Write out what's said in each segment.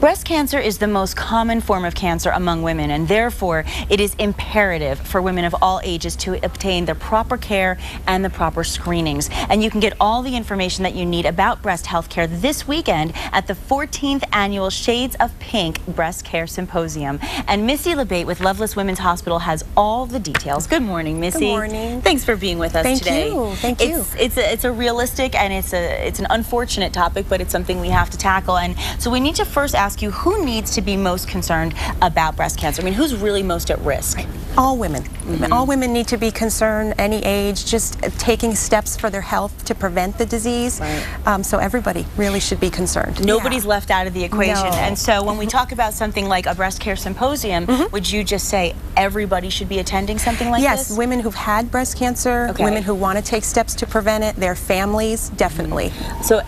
Breast cancer is the most common form of cancer among women, and therefore it is imperative for women of all ages to obtain the proper care and the proper screenings. And you can get all the information that you need about breast health care this weekend at the 14th Annual Shades of Pink Breast Care Symposium. And Missy LaBate with Lovelace Women's Hospital has all the details. Good morning, Missy. Good morning. Thanks for being with us today. Thank you. It's a realistic and it's an unfortunate topic, but it's something we have to tackle. And so we need to first ask you, who needs to be most concerned about breast cancer? I mean, who's really most at risk? All women. All women need to be concerned, any age, just taking steps for their health to prevent the disease. Right. So everybody really should be concerned. Nobody's left out of the equation. No. And so when we talk about something like a breast care symposium, would you just say everybody should be attending something like this? Yes, women who've had breast cancer, women who want to take steps to prevent it, their families, definitely. So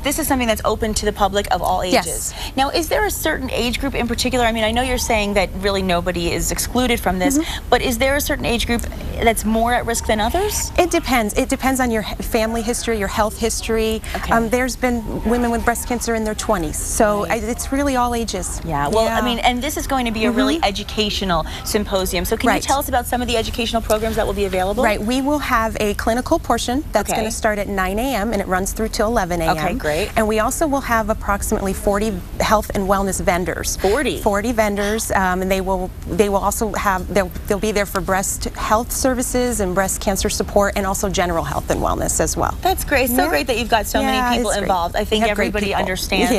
this is something that's open to the public of all ages. Yes. Now, is there a certain age group in particular? I mean, I know you're saying that really nobody is excluded from this, but is there a certain age group that's more at risk than others? It depends. It depends on your family history, your health history. There's been women with breast cancer in their 20s, so it's really all ages. Yeah, well, I mean, and this is going to be a really educational symposium, so can you tell us about some of the educational programs that will be available? Right, we will have a clinical portion that's going to start at 9 a.m. and it runs through till 11 a.m. Okay, great. And we also will have approximately 40 health and wellness vendors. 40 vendors, and they will also have, they'll be there for breast health services and breast cancer support, and also general health and wellness as well. That's great. It's so great that you've got so many people involved. I think everybody understands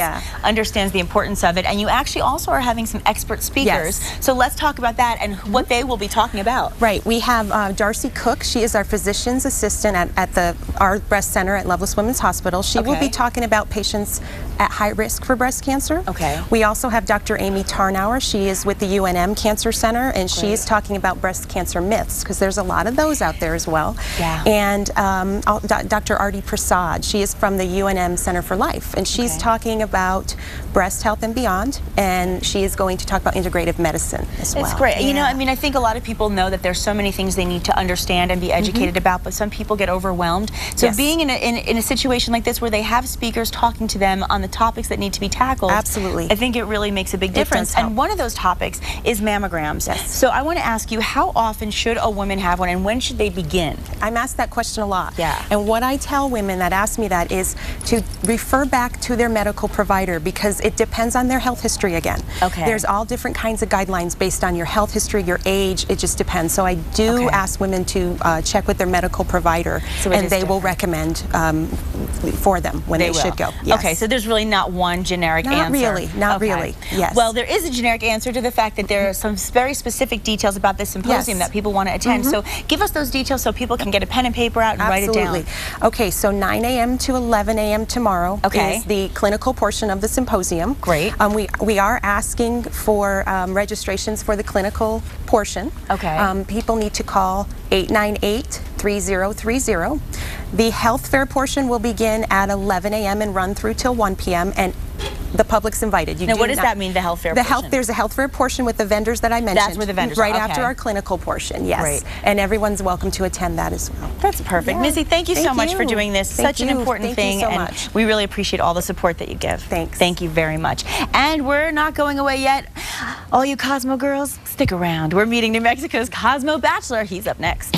the importance of it. And you actually also are having some expert speakers. So let's talk about that and what they will be talking about. Right. We have Darcy Cook. She is our physician's assistant at our breast center at Lovelace Women's Hospital. She will be talking about patients at high risk for breast cancer. We also have Dr. Amy Tarnauer. She is with the UNM Cancer Center, and she is talking about breast cancer myths, because there's a lot of those out there as well. And Dr. Arti Prasad, she is from the UNM Center for Life, and she's talking about breast health and beyond, and she is going to talk about integrative medicine as well. It's great. You know, I mean, I think a lot of people know that there's so many things they need to understand and be educated about, but some people get overwhelmed. So being in a situation like this where they have speakers talking to them on the topics that need to be tackled, I think it really makes a big difference. And one of those topics is mammograms. So I want to ask you, how often should a woman have one, and when should they begin? I'm asked that question a lot. And what I tell women that ask me that is to refer back to their medical provider, because it depends on their health history again. There's all different kinds of guidelines based on your health history, your age, it just depends. So I do ask women to check with their medical provider, and they will recommend for them when they should go. Okay, so there's really not one generic answer. Not really. Yes. Well, there is a generic answer to the fact that there are some very specific details about this symposium that people want to attend. So give us those details so people can get a pen and paper out and write it down. Okay, so 9 a.m. to 11 a.m. tomorrow is the clinical portion of the symposium. Great. We are asking for registrations for the clinical portion. People need to call 898-3030. The health fair portion will begin at 11 a.m. and run through till 1 p.m. and the public's invited. Now, what does that mean, the health fair portion? There's a health fair portion with the vendors that I mentioned. That's where the vendors right after our clinical portion, And everyone's welcome to attend that as well. That's perfect. Missy, thank you so much for doing this. Such an important thing, so and we really appreciate all the support that you give. Thank you very much. And we're not going away yet. All you Cosmo girls, stick around. We're meeting New Mexico's Cosmo Bachelor. He's up next.